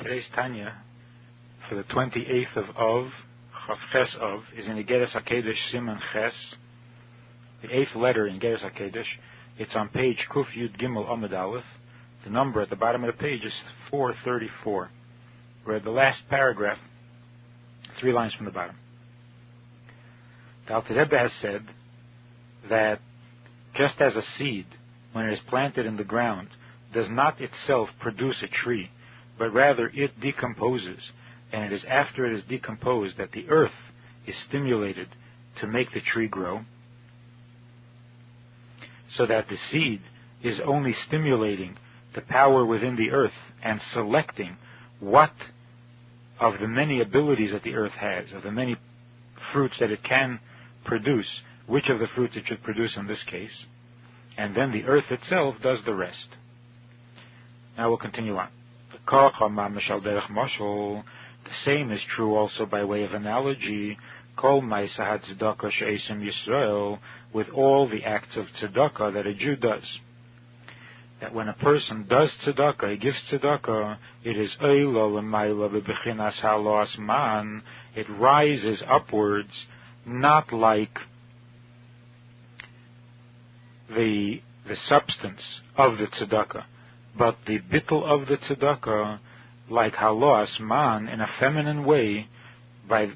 Today's Tanya for the 28th of Av, Chav Ches Av, is in the Geras HaKedesh Siman Ches, the 8th letter in Geras HaKedesh. It's on page Kuf Yud Gimel Amud Aleph. The number at the bottom of the page is 434. We're at the last paragraph, 3 lines from the bottom. The Alter Rebbe has said that just as a seed, when it is planted in the ground, does not itself produce a tree, but rather it decomposes, and it is after it is decomposed that the earth is stimulated to make the tree grow, so that the seed is only stimulating the power within the earth and selecting what of the many abilities that the earth has, of the many fruits that it can produce, which of the fruits it should produce in this case, and then the earth itself does the rest. Now we'll continue on. The same is true also by way of analogy, with all the acts of tzedakah that a Jew does. That when a person does tzedakah, he gives tzedakah, it is it rises upwards, not like the substance of the tzedakah, but the bittul of the tzedakah, like halo asman, in a feminine way, by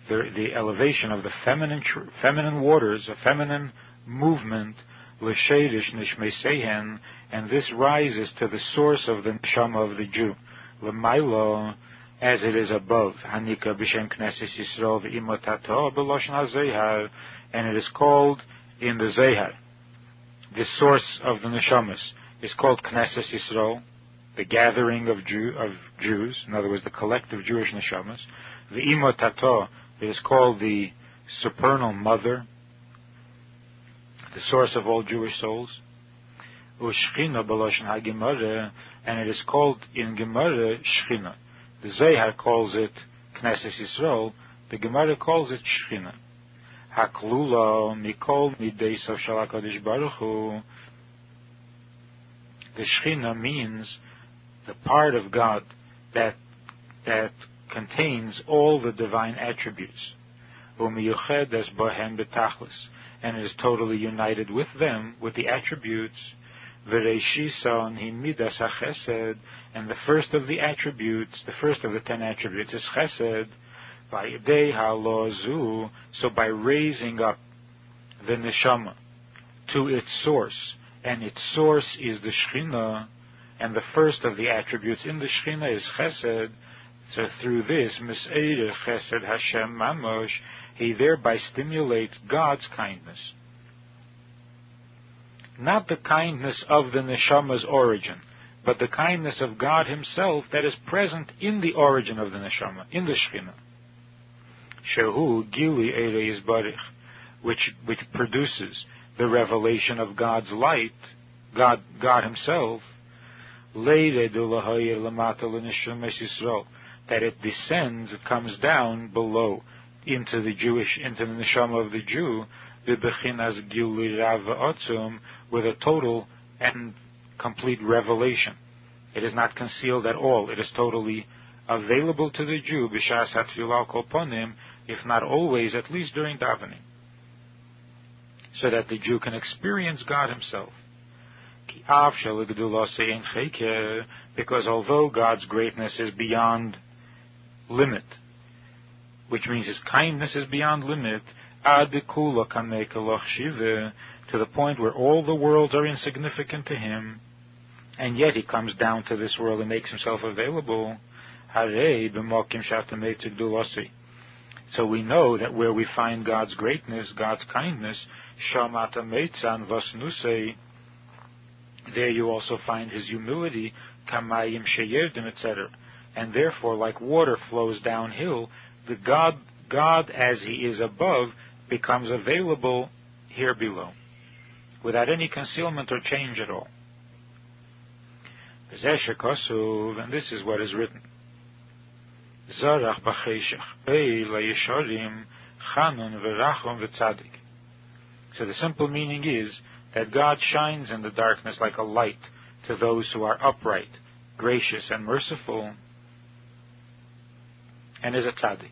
the elevation of the feminine waters, a feminine movement, l'sheidish nishmei, and this rises to the source of the neshama of the Jew, l'maylo, as it is above, hanika b'shem knesses Yisrael v'imotato b'loshen hazehar, and it is called in the Zehar. The source of the neshamas is called Knesses Yisrael, the gathering of Jews, in other words, the collective Jewish neshamas. The imotato, it is called the supernal mother, the source of all Jewish souls. Ushchina b'loshen ha'gemara, and it is called in Gemara Shchina. The Zehar calls it Knesses Yisrael, the Gemara calls it Shchina. Haklula mikol mideisav shel HaKadosh Baruch Hu. The Shechina means the part of God that contains all the divine attributes. Umiyuchedes bohem betachlis, and it is totally united with them, with the attributes. V'reishison hi midas hachesed, and the first of the attributes, the first of the 10 attributes is chesed. Vayidei halozu, so by raising up the neshama to its source, and its source is the Shechina, and the first of the attributes in the Shechina is Chesed, so through this, Mis'eireh Chesed Hashem Mamosh, he thereby stimulates God's kindness. Not the kindness of the neshama's origin, but the kindness of God himself that is present in the origin of the neshama, in the Shechina. Shehu Gili Eireh Yisbarich, which produces the revelation of God's light, God himself, that it descends, it comes down below into the neshama of the Jew, with a total and complete revelation. It is not concealed at all. It is totally available to the Jew, if not always, at least during davening, so that the Jew can experience God himself. Because although God's greatness is beyond limit, which means his kindness is beyond limit, to the point where all the worlds are insignificant to him, and yet he comes down to this world and makes himself available. So we know that where we find God's greatness, God's kindness, there you also find his humility, etc. And therefore, like water flows downhill, the God as he is above becomes available here below, without any concealment or change at all. And this is what is written. Zarach b'cheshach, la'yesharim, chanun v'rachum v'tzadik. So the simple meaning is that God shines in the darkness like a light to those who are upright, gracious, and merciful. and is a tzaddik.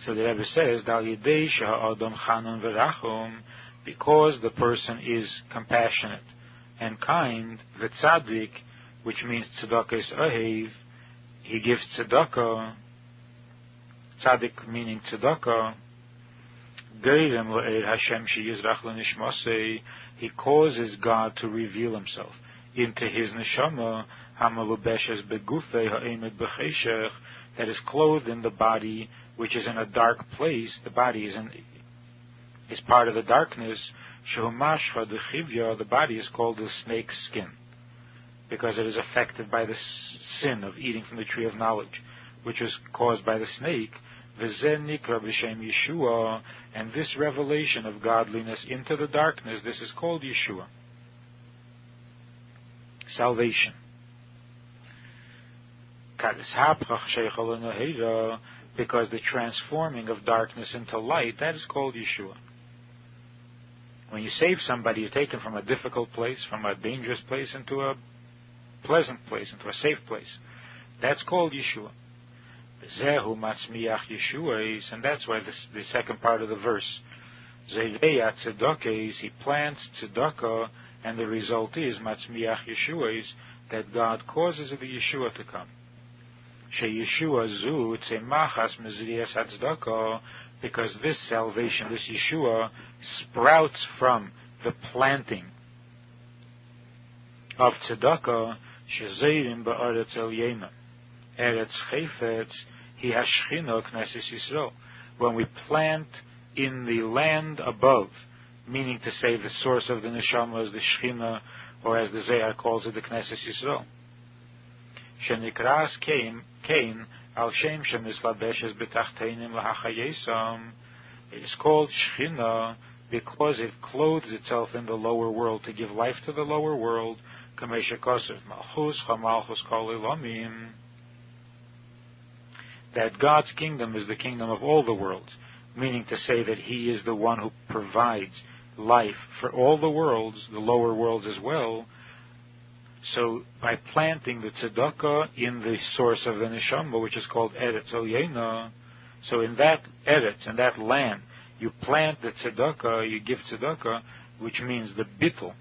So the Rebbe says, Dal Yidei Sheha'adam Chanun V'Rachum, because the person is compassionate and kind, V'Tzaddik, which means tzedakah is ohev, he gives tzedakah, tzaddik meaning tzedakah, Geirem L'Eir Hashem Sheyizrach L'Nishmasei, he causes God to reveal himself into his neshama, Hamalubeshes Begufei Ha'emet B'Cheshech, that is clothed in the body, which is in a dark place. The body is part of the darkness. Shehumashva D'Chivya, the body is called the snake's skin, because it is affected by the sin of eating from the tree of knowledge, which was caused by the snake. V'zeh nikra b'shem Yeshua, and this revelation of godliness into the darkness, this is called Yeshua, salvation. Because the transforming of darkness into light, that is called Yeshua. When you save somebody, you take him from a difficult place, from a dangerous place, into a pleasant place, into a safe place. That's called Yeshua. Zehu matzmiach Yeshuais, and that's why the second part of the verse, Zereya tzedakes, he plants tzedakah, and the result is matzmiach Yeshuais, that God causes the Yeshua to come. She Yeshua zu tzemachas mezrias tzedakah, because this salvation, this Yeshua, sprouts from the planting of tzedakah, shezeirim ba'aretz elyena. Eretz Chayfetz, he has Shechina Knesset Yisrael. When we plant in the land above, meaning to say the source of the neshama is the Shechina, or as the Zohar calls it, the Knesset Yisrael. Shenikras Kain al Shem Shemislabeshes B'Tachteinim L'Hachayesam. It is called Shechina because it clothes itself in the lower world to give life to the lower world. Kamesha Kosev Malchus Chamalchus Kol Elamim. That God's kingdom is the kingdom of all the worlds, meaning to say that he is the one who provides life for all the worlds, the lower worlds as well. So by planting the tzedakah in the source of the neshama, which is called Eretz Elyena, so in that Eretz, in that land, you plant the tzedakah, you give tzedakah, which means the bittul,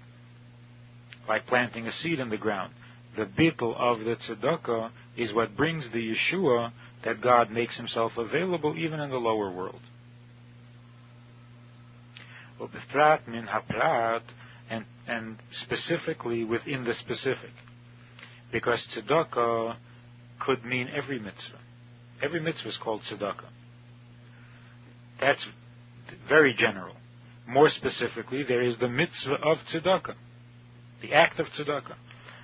like planting a seed in the ground. The bittul of the tzedakah is what brings the Yeshua, that God makes himself available even in the lower world. Min haprat, and specifically within the specific, because tzedakah could mean every mitzvah. Every mitzvah is called tzedakah. That's very general. More specifically, there is the mitzvah of tzedakah, the act of tzedakah,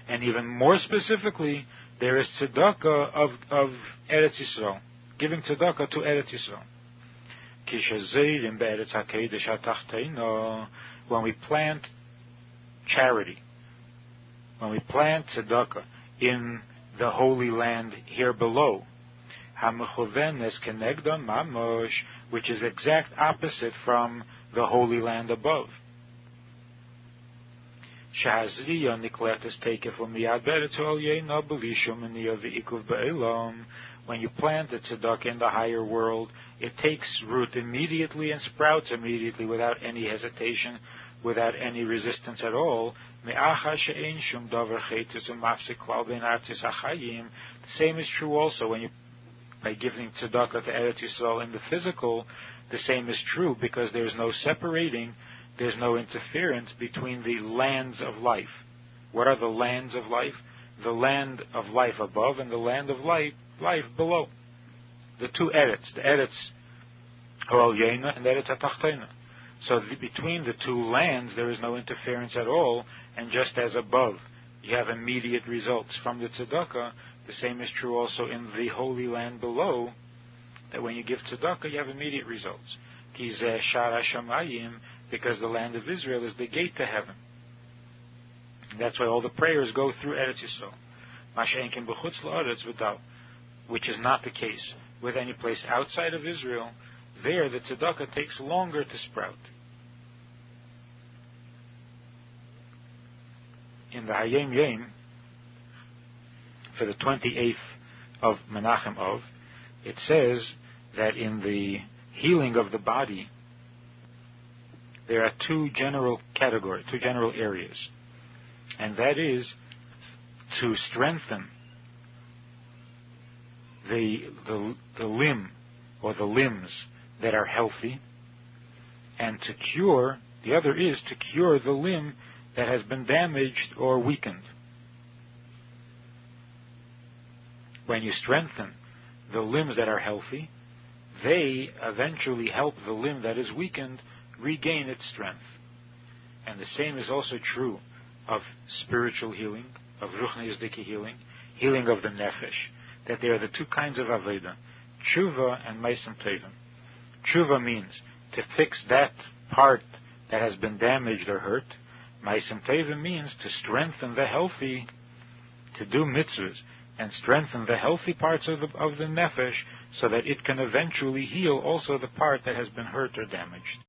and even more specifically, there is tzedakah of Eretz Yisrael, giving tzedakah to Eretz Yisrael. When we plant charity, when we plant tzedakah in the holy land here below, which is exact opposite from the holy land above. When you plant the tzedakah in the higher world, it takes root immediately and sprouts immediately without any hesitation, without any resistance at all. The same is true also when you, by giving tzedakah to Eretz Yisrael in the physical, the same is true because there is no separating, there's no interference between the lands of life. What are the lands of life? The land of life above and the land of life below. The two Eretz, the Eretz Ha'olyena and the Eretz HaTachtena. So between the two lands there is no interference at all, and just as above you have immediate results from the tzedakah, the same is true also in the holy land below, that when you give tzedakah you have immediate results. Ki zeh shara shamayim, because the land of Israel is the gate to heaven. And that's why all the prayers go through Eretz Yisrael. Masha'enkin b'chutz la'aretz v'dav, which is not the case with any place outside of Israel. There the tzedakah takes longer to sprout. In the Hayom Yom, for the 28th of Menachem Ov, it says that in the healing of the body, there are two general areas, and that is to strengthen the limb or the limbs that are healthy, and to cure, the other is to cure the limb that has been damaged or weakened. When you strengthen the limbs that are healthy, they eventually help the limb that is weakened regain its strength. And the same is also true of spiritual healing, of Ruchni Yizdiki healing of the Nefesh, that there are the two kinds of Aveda, Tshuva and Meisim Tevim. Tshuva means to fix that part that has been damaged or hurt. Meisim Tevim means to strengthen the healthy, to do mitzvahs, and strengthen the healthy parts of the Nefesh so that it can eventually heal also the part that has been hurt or damaged.